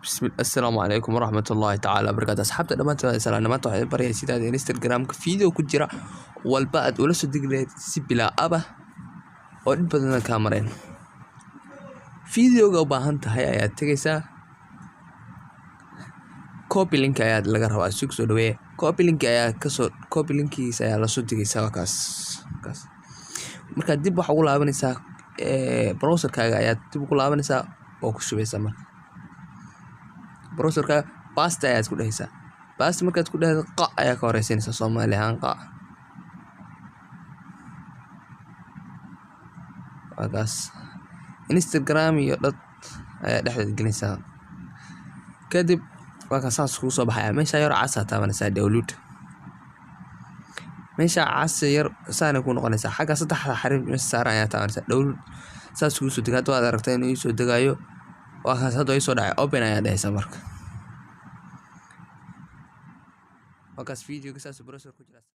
السلام عليكم ورحمة الله تعالى وبركاته. أصحابتا dhamaantood salaam maanta waxaan baraya sida aad Instagram-ka video ku jira walba aad ula soo digi lahayd si bilaa aba oo dhib badan ka mareen. Video-ga u baahan tahay ayaad tagaysaa copy link ayaad laga rabaa soo dhaweey copy link ayaa copy linkiisa ayaa la soo digaysaa kaas marka dib waxa ugu laabanaysaa browser-kaaga ayaad dib ugu laabanaysaa oo ku shubaysaa marka browser-ka pasta ayaad ku dhahaysaa pasta markaad ku dhahdo qa ayaa ka horeysiinaysaa Soomaali ahaan qa wagaas Instagram iyo dad ayaa dhexdeed gelinaysaa kadib wagaas saas ku soo baxaya meesha yar casa taabanaysaa download meesha casa yar saana ku noqonaysaa xagga saddexda xariif saaran ayaa taabanaysaa download saas ku soo degaad waad aragtay inuu soo degayo wagaas hadda ay soo dhacay open ayaa dhahaysaa marka wagaas video-ga saas browser ku jira